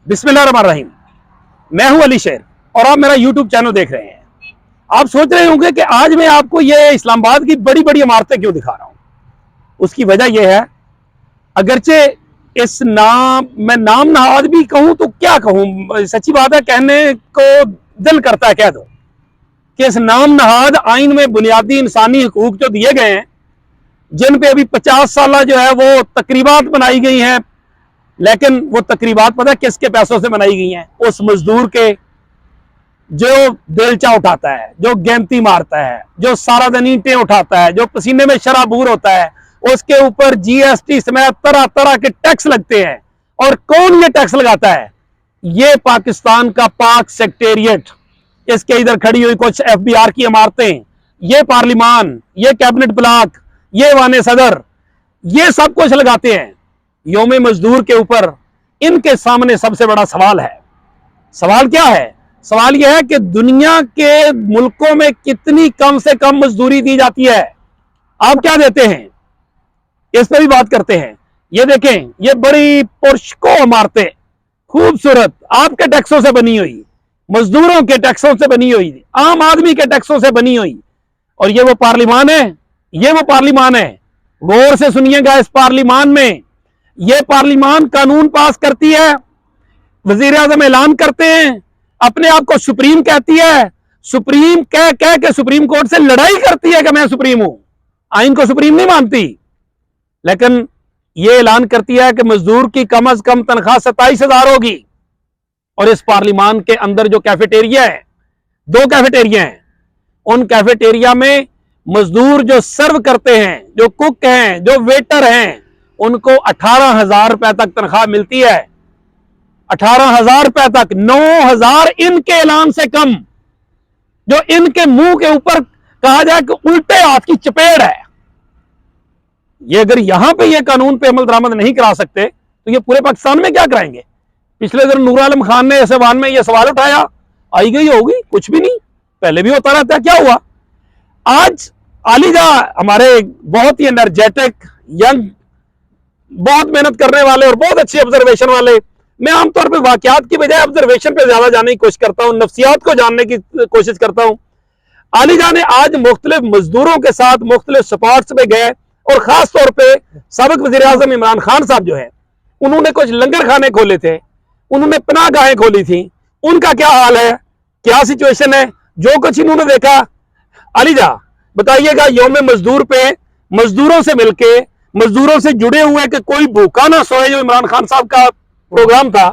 बिस्मिल्लाहिर्रहमानिर्रहीम। मैं हूं अली शेर और आप मेरा यूट्यूब चैनल देख रहे हैं। आप सोच रहे होंगे कि आज मैं आपको ये इस्लामाबाद की बड़ी बड़ी इमारतें क्यों दिखा रहा हूं। उसकी वजह यह है, अगरचे इस मैं नाम नहाद भी कहूं तो क्या कहूं, सच्ची बात है, कहने को दिल करता है कह दो कि इस नाम नहाद आइन में बुनियादी इंसानी हकूक जो दिए गए हैं, जिन पे अभी 50 साल जो है वो तकरीबात बनाई गई हैं, लेकिन वो तकरीबात पता है किसके पैसों से बनाई गई हैं? उस मजदूर के जो बेलचा उठाता है, जो गेंती मारता है, जो सारा दिन ईंटें उठाता है, जो पसीने में शराबूर होता है। उसके ऊपर जीएसटी समेत तरह तरह के टैक्स लगते हैं। और कौन ये टैक्स लगाता है? ये पाकिस्तान का पाक सेक्रेटेरिएट, इसके इधर खड़ी हुई कुछ एफबीआर की इमारतें, ये पार्लिमान, ये कैबिनेट ब्लॉक, ये वाने सदर, ये सब कुछ लगाते हैं यौम मजदूर के ऊपर। इनके सामने सबसे बड़ा सवाल है। सवाल क्या है? सवाल यह है कि दुनिया के मुल्कों में कितनी कम से कम मजदूरी दी जाती है। आप क्या देते हैं, इस पर भी बात करते हैं। ये देखें, ये बड़ी पुरस्को इमारतें, खूबसूरत, आपके टैक्सों से बनी हुई, मजदूरों के टैक्सों से बनी हुई, आम आदमी के टैक्सों से बनी हुई। और ये वो पार्लिमान है, ये वो पार्लिमान है। गौर से सुनिएगा, इस पार्लिमान में ये पार्लिमान कानून पास करती है, वजीर आजम ऐलान करते हैं, अपने आप को सुप्रीम कहती है, सुप्रीम कह कह के सुप्रीम कोर्ट से लड़ाई करती है कि मैं सुप्रीम हूं। आइन को सुप्रीम नहीं मानती, लेकिन यह ऐलान करती है कि मजदूर की कम अज कम तनख्वाह 27,000 होगी। और इस पार्लिमान के अंदर जो कैफेटेरिया है, 2 कैफेटेरिया हैं, उन कैफेटेरिया में मजदूर जो सर्व करते हैं, जो कुक हैं, जो वेटर हैं, उनको 18,000 रुपए तक तनख्वाह मिलती है। 18,000 रुपए तक, 9,000 इनके ऐलान से कम। जो इनके मुंह के ऊपर कहा जाए कि उल्टे हाथ की चपेट है। ये अगर यहां पे ये कानून पे अमल दरामद नहीं करा सकते तो ये पूरे पाकिस्तान में क्या कराएंगे? पिछले दिन नूर आलम खान ने ऐसे वान में ये सवाल उठाया, आई गई होगी, कुछ भी नहीं, पहले भी होता रहता है, क्या हुआ? आज आलिजा हमारे बहुत ही एनर्जेटिक, यंग, बहुत मेहनत करने वाले और बहुत अच्छे ऑब्जर्वेशन वाले, मैं आमतौर पे वाकयात की बजाय ऑब्जर्वेशन पे ज्यादा जानने की कोशिश करता हूं, नफ्सियात को जानने की कोशिश करता हूं। आलिजा ने आज मुख्तलिफ मजदूरों के साथ मुख्तलिफ स्पॉट्स पे गए और खास तौर पे साबिक वजीर आजम इमरान खान साहब जो है, उन्होंने कुछ लंगर खाने खोले थे, उन्होंने पनाहगाहें खोली थी। उनका क्या हाल है, क्या सिचुएशन है, जो कुछ इन्होंने देखा, आलिजा बताइएगा। यौम मजदूर पे मजदूरों से मिलके, मजदूरों से जुड़े हुए कि कोई भूखा ना सोए, जो इमरान खान साहब का प्रोग्राम था,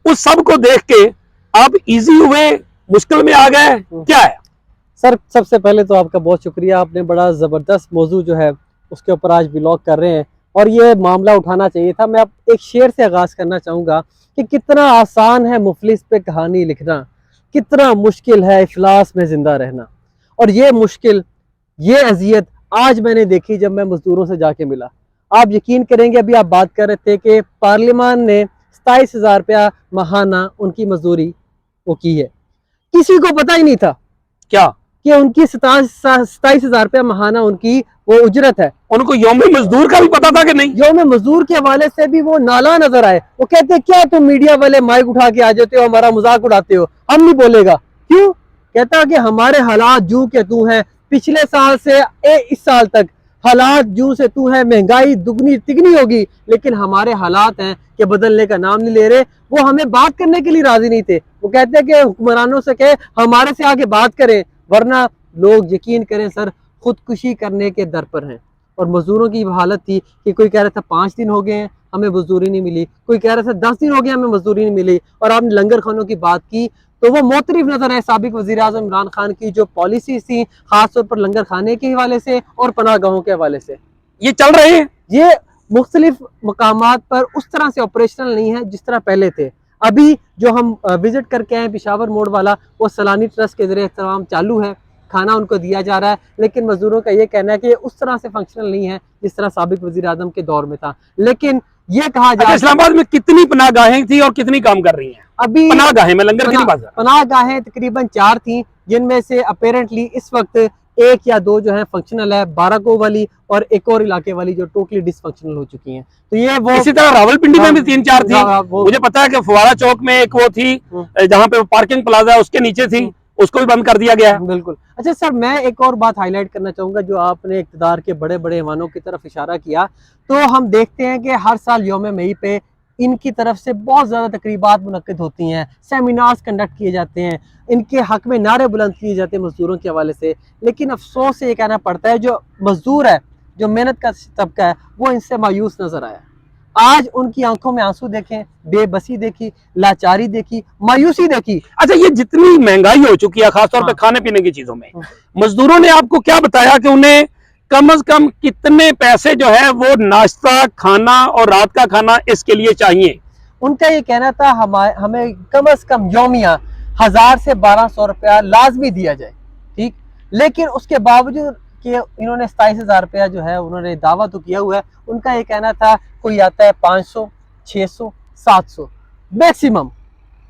उस सब को देख के आप इजी हुए, मुश्किल में आ गए, क्या है? सर, सबसे पहले तो आपका बहुत शुक्रिया, आपने बड़ा ज़बरदस्त मौजू जो है उसके ऊपर आज व्लॉग कर रहे हैं और ये मामला उठाना चाहिए था। मैं अब एक शेर से आगाज़ करना चाहूँगा कि कितना आसान है मुफलिस पे कहानी लिखना, कितना मुश्किल है इफलास में ज़िंदा रहना। और ये मुश्किल, ये अजियत आज मैंने देखी जब मैं मजदूरों से जाके मिला। आप यकीन करेंगे, अभी आप बात कर रहे थे कि पार्लियामान ने 27,000 रुपया माहाना उनकी मजदूरी वो की है। किसी को पता ही नहीं था क्या कि उनकी 27,000 रुपया माहाना उनकी वो उजरत है। उनको यौम मजदूर का भी पता था कि नहीं? यौम मजदूर के हवाले से भी वो नाला नजर आए। वो कहते क्या तुम मीडिया वाले माइक उठा के आ जाते हो, हमारा मजाक उड़ाते हो, हम नहीं बोलेगा क्यों? कहता कि हमारे हालात जू के तू है, पिछले साल से इस साल तक हालात जू से तू है, महंगाई दुगनी तिगनी होगी, लेकिन हमारे हालात हैं कि बदलने का नाम नहीं ले रहे। वो हमें बात करने के लिए राजी नहीं थे। वो कहते हैं कि हुक्मरानों से कहे हमारे से आगे बात करें, वरना लोग यकीन करें सर खुदकुशी करने के दर पर हैं। और मजदूरों की हालत थी कि कोई कह रहा था 5 दिन हो गए हैं हमें मजदूरी नहीं मिली, कोई कह रहा था 10 दिन हो गए हमें मजदूरी नहीं मिली। और आपने लंगर खानों की बात की तो वो मोतरिफ नजर है साबिक वजीर आजम इमरान खान की जो पॉलिसी थी, खासतौर पर लंगर खाने के हवाले से और पनाहगाहों के हवाले से। ये चल रहे हैं, ये मुख्तलिफ मकामात पर उस तरह से ऑपरेशनल नहीं है जिस तरह पहले थे। अभी जो हम विजिट करके आए पेशावर मोड़ वाला, वो सलानी ट्रस्ट के जरिए एहतमाम चालू है, खाना उनको दिया जा रहा है, लेकिन मजदूरों का ये कहना है कि उस तरह से फंक्शनल नहीं है जिस तरह साबिक वजीर आजम के दौर में था। लेकिन ये कहा जाए इस्लामाबाद में कितनी पनाहगाहें थी और कितनी काम कर रही हैं? अभी पनाहगाहें में लंगर की बात, पनाहगाहें तकरीबन 4 थी, जिनमें से अपेरेंटली इस वक्त एक या दो जो है फंक्शनल है, बाराको वाली और एक और इलाके वाली जो टोटली डिसफंक्शनल हो चुकी हैं। तो ये वो इसी तरह रावलपिंडी में भी 3-4 थी। मुझे पता है कि फुवारा चौक में एक वो थी जहाँ पे पार्किंग प्लाजा है उसके नीचे थी, उसको भी बंद कर दिया गया है। बिल्कुल। अच्छा सर, मैं एक और बात हाईलाइट करना चाहूंगा, जो आपने इक़्तिदार के बड़े बड़े ऐवानों की तरफ इशारा किया, तो हम देखते हैं कि हर साल यौम मई पे इनकी तरफ से बहुत ज़्यादा तकरीबात मुनक्किद होती हैं, सेमिनार्स कंडक्ट किए जाते हैं, इनके हक में नारे बुलंद किए जाते हैं मजदूरों के हवाले से। लेकिन अफसोस से ये कहना पड़ता है, जो मजदूर है, जो मेहनत का तबका है, वो इनसे मायूस नजर आया। आज उनकी आंखों में आंसू देखें, बेबसी देखी, लाचारी देखी, मायूसी देखी। अच्छा, ये जितनी महंगाई हो चुकी है खासतौर पे खाने पीने की चीजों में, मजदूरों ने आपको क्या बताया कि उन्हें कम से कम कितने पैसे जो है वो नाश्ता, खाना और रात का खाना इसके लिए चाहिए? उनका ये कहना था हमें कम से कम यौमिया 1000 से 1200 रुपया लाजमी दिया जाए, ठीक। लेकिन उसके बावजूद कि इन्होंने 27,000 रुपया जो है उन्होंने दावा तो किया हुआ है, उनका ये कहना था कोई आता है 500, 600, 700 मैक्सिमम।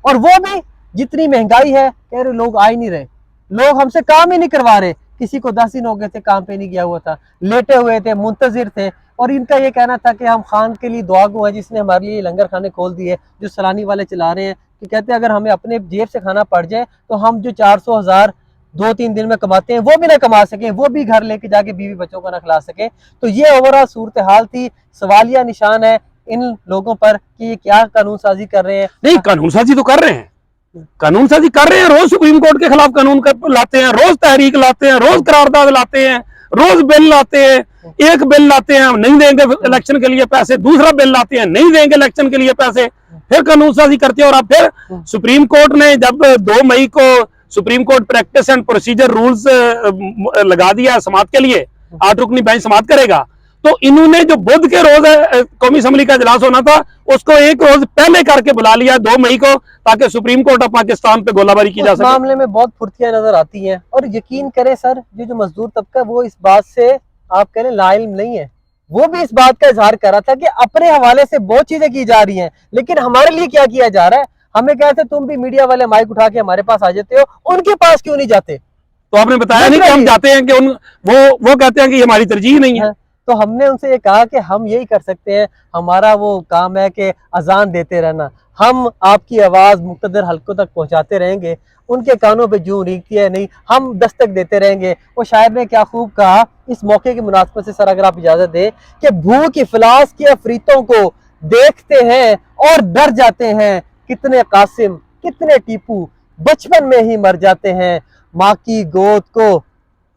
और वो भी जितनी महंगाई है, कह रहे लोग आ ही नहीं रहे, लोग हमसे काम ही नहीं करवा रहे। किसी को 10 दिन हो गए थे काम पे नहीं गया हुआ था, लेटे हुए थे, मुंतजिर थे। और इनका ये कहना था कि हम खान के लिए दुआ गो है जिसने हमारे लिए लंगर खाने खोल दिए, जो सलानी वाले चला रहे हैं, कि कहते हैं अगर हमें अपने जेब से खाना पड़ जाए तो हम जो 400 1000 2-3 दिन में कमाते हैं वो भी ना कमा सकें, वो भी घर लेके जाके बीवी बच्चों को ना खिला सकें। तो ये ओवरऑल सूरत हाल थी। सवालिया निशान है इन लोगों पर कि ये क्या कानून साजी कर रहे हैं। नहीं, कानून साजी तो कर रहे हैं, कानून साजी कर रहे हैं। रोज सुप्रीम कोर्ट के खिलाफ कानून लाते हैं, रोज तहरीक लाते हैं, रोज करारदाद लाते हैं, रोज बिल लाते हैं। एक बिल लाते हैं, हम नहीं देंगे इलेक्शन के लिए पैसे, दूसरा बिल लाते हैं, नहीं देंगे इलेक्शन के लिए पैसे, फिर कानून साजी करते हैं। और अब फिर सुप्रीम कोर्ट ने जब 2 मई को supreme court practice and procedure rules लगा दिया समाअत के लिए, 8 रुकनी बेंच समाअत करेगा, तो इन्होंने जो बुध के रोज कौमी असम्बली का इजलास होना था उसको एक रोज पहले करके बुला लिया 2 मई को, ताकि सुप्रीम कोर्ट ऑफ पाकिस्तान पे गोलाबारी की जा सके। मामले में बहुत फुर्तियां नजर आती हैं। और यकीन करें सर, जो मजदूर तबका वो इस बात से आप कह रहे लाइल नहीं है, वो भी इस बात का इजहार कर रहा था कि अपने हवाले से बहुत चीजें की जा रही हैं, लेकिन हमारे लिए क्या किया जा रहा है। हमें कहते तुम भी मीडिया वाले माइक उठा के हमारे पास आ जाते हो, उनके पास क्यों नहीं जाते? तो आपने बताया नहीं कि हम जाते हैं कि वो कहते हैं कि हमारी तरजीह नहीं है। तो हमने उनसे ये कहा कि हम यही कर सकते हैं, हमारा वो काम है कि अजान देते रहना, हम आपकी आवाज़ मुक्तदर हल्कों तक पहुंचाते रहेंगे। उनके कानों पे जूं रींगती है नहीं, हम दस्तक देते रहेंगे। वो शायर ने क्या खूब कहा इस मौके की मुनासबत से सर, अगर आप इजाज़त दें, कि भूख इफलास के अफरीतों को देखते हैं और डर जाते हैं, कितने कासिम कितने टीपू बचपन में ही मर जाते हैं, माँ की गोद को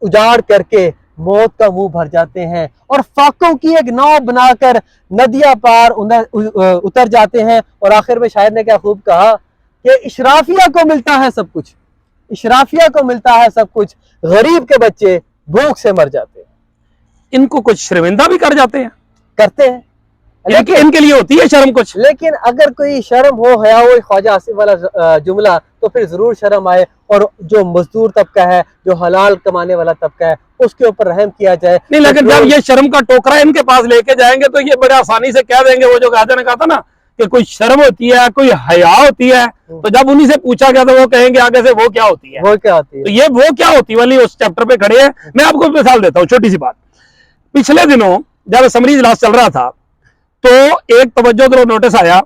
उजाड़ करके मौत का मुंह भर जाते हैं, और फाकों की एक नाव बनाकर नदियां पार उतर जाते हैं। और आखिर में शायर ने क्या खूब कहा कि इशराफिया को मिलता है सब कुछ, इशराफिया को मिलता है सब कुछ, गरीब के बच्चे भूख से मर जाते हैं। इनको कुछ शर्मिंदा भी कर जाते हैं, करते हैं, लेकिन इनके लिए होती है शर्म कुछ। लेकिन अगर कोई शर्म हो, हया हो, ख्वाजा आसिफ वाला जुमला, तो फिर जरूर शर्म आए। और जो मजदूर तबका है, जो हलाल कमाने वाला तबका है, उसके ऊपर रहम किया जाए। नहीं, लेकिन जब ये शर्म का टोकरा इनके पास लेके जाएंगे तो ये बड़े आसानी से कह देंगे, वो जो गाजा ने कहा था ना कि कोई शर्म होती है, कोई हया होती है, तो जब उन्हीं से पूछा गया तो वो कहेंगे आगे से वो क्या होती है, वो क्या होती है। तो ये वो क्या होती वाली उस चैप्टर पे खड़े हैं। मैं आपको मिसाल देता हूँ, छोटी सी बात। पिछले दिनों जब असेंबली इजलास चल रहा था तो एक तवज्जो दो नोटिस आया,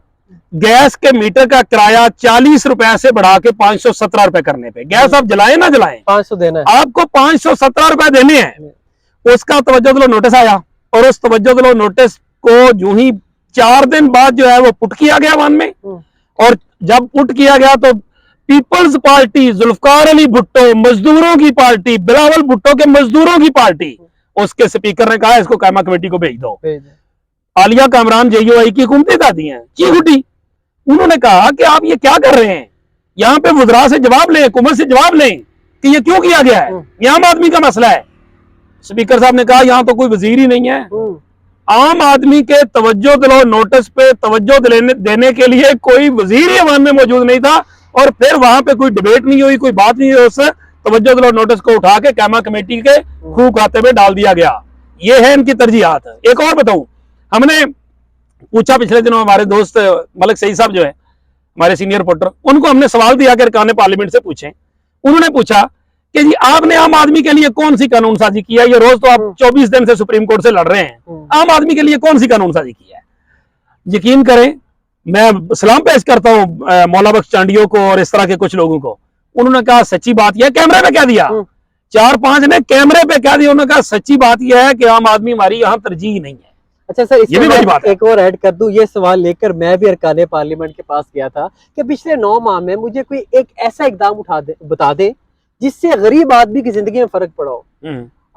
गैस के मीटर का किराया 40 रुपए से बढ़ा के 517 रुपए करने पे। गैस आप जलाएं ना जलाएं, 500 देना है, आपको 517 रुपए देने हैं। उसका तवज्जो दो नोटिस आया, और उस तवज्जो दो नोटिस को जो ही 4 दिन बाद जो है वो पुट किया गया वन में। और जब पुट किया गया तो पीपल्स पार्टी, जुल्फकार अली भुट्टो, मजदूरों की पार्टी, बिलावल भुट्टो के मजदूरों की पार्टी, उसके स्पीकर ने कहा इसको कायमा कमेटी को भेज दो। आलिया कामरान JUI की हुकूमतें दादी हैं, चीख उठी। उन्होंने कहा कि आप ये क्या कर रहे हैं, यहाँ पे वुज़रा से जवाब लें, हुकूमत से जवाब लें कि ये क्यों किया गया है, ये आम आदमी का मसला है। स्पीकर साहब ने कहा यहाँ तो कोई वजीर ही नहीं है, आम आदमी के तवज्जो दिलो नोटिस पे तवज्जो देने के लिए कोई वजीर ही अवाम में मौजूद नहीं था। और फिर वहां पे कोई डिबेट नहीं हुई, कोई बात नहीं हुई, उस तवज्जो दिलो नोटिस को उठा के कायमा कमेटी के खूह खाते में डाल दिया गया। ये है इनकी तरजीहात। एक और बताऊं, हमने पूछा पिछले दिनों, हमारे दोस्त मलिक सईद साहब जो है हमारे सीनियर रिपोर्टर, उनको हमने सवाल दिया कि अरकान पार्लियामेंट से पूछें। उन्होंने पूछा कि जी आपने आम आदमी के लिए कौन सी कानून साजी किया है। ये रोज तो आप 24 दिन से सुप्रीम कोर्ट से लड़ रहे हैं, आम आदमी के लिए कौन सी कानून साजी किया है। यकीन करें, मैं सलाम पेश करता हूं मौला बख्श चांडियों को और इस तरह के कुछ लोगों को। उन्होंने कहा सच्ची बात यह, कैमरे पे क्या दिया, 4-5 ने कैमरे पे क्या दिया, उन्होंने कहा सच्ची बात यह है कि आम आदमी हमारी यहाँ तरजीह नहीं है। अच्छा सर, ये भी बड़ी बात है। एक और ऐड कर दूं, ये सवाल लेकर मैं भी अरकान पार्लियामेंट के पास गया था कि पिछले 9 माह में मुझे कोई एक ऐसा इकदाम बता दे जिससे गरीब आदमी की जिंदगी में फर्क पड़ा हो।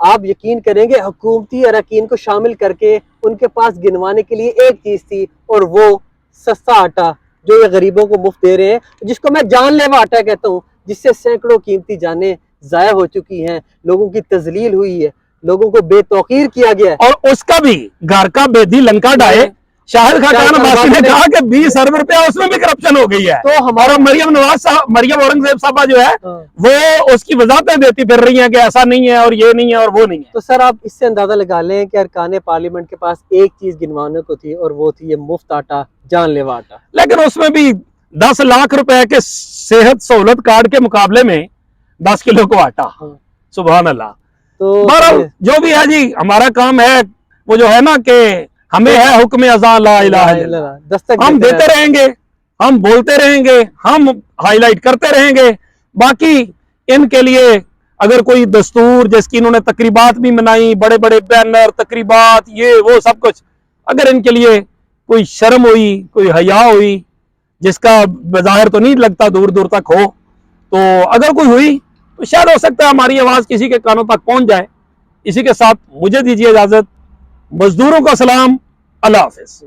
आप यकीन करेंगे, हुकूमती अरकान को शामिल करके उनके पास गिनवाने के लिए एक चीज थी, और वो सस्ता आटा जो ये गरीबों को मुफ्त दे रहे हैं, जिसको मैं जानलेवा आटा कहता हूँ, जिससे सैकड़ों कीमती जानें जाया हो चुकी हैं, लोगों की तजलील हुई है, लोगों को बेतौकीर किया गया है। और उसका भी घर का बेदी लंका डाए, शाहिद खान अब्बासी ने कहा कि 20 अरब रुपया उसमें भी करप्शन हो गई है। तो हमारा मरियम औरंगजेब साहबा जो है वो उसकी वजाहतें देती फिर रही हैं कि ऐसा नहीं है और ये नहीं है और वो नहीं है। तो सर आप इससे अंदाजा लगा लें कि अरकान पार्लियामेंट के पास एक चीज गिनवाने को थी, और वो थी ये मुफ्त आटा, जानलेवा आटा। लेकिन उसमें भी 10 लाख रुपए के सेहत सहूलत कार्ड के मुकाबले में 10 किलो को आटा। सुभान अल्लाह। तो बहरहाल जो भी है जी, हमारा काम है वो जो है ना कि हमें है हुक्म अज़ा ला इलाहा इल्लल्लाह, दस्तक हम देते रहेंगे, हम बोलते रहेंगे, हम हाईलाइट करते रहेंगे। बाकी इनके लिए अगर कोई दस्तूर जिसकी इन्होंने तकरीबात भी मनाई, बड़े बड़े बैनर, तकरीबात, ये वो सब कुछ, अगर इनके लिए कोई शर्म हुई, कोई हया हुई, जिसका बज़ाहिर तो नहीं लगता दूर दूर तक हो, तो अगर कोई हुई तो शायद हो सकता है हमारी आवाज किसी के कानों तक पहुंच जाए। इसी के साथ मुझे दीजिए इजाजत। मजदूरों का सलाम, अल्लाह हाफिज।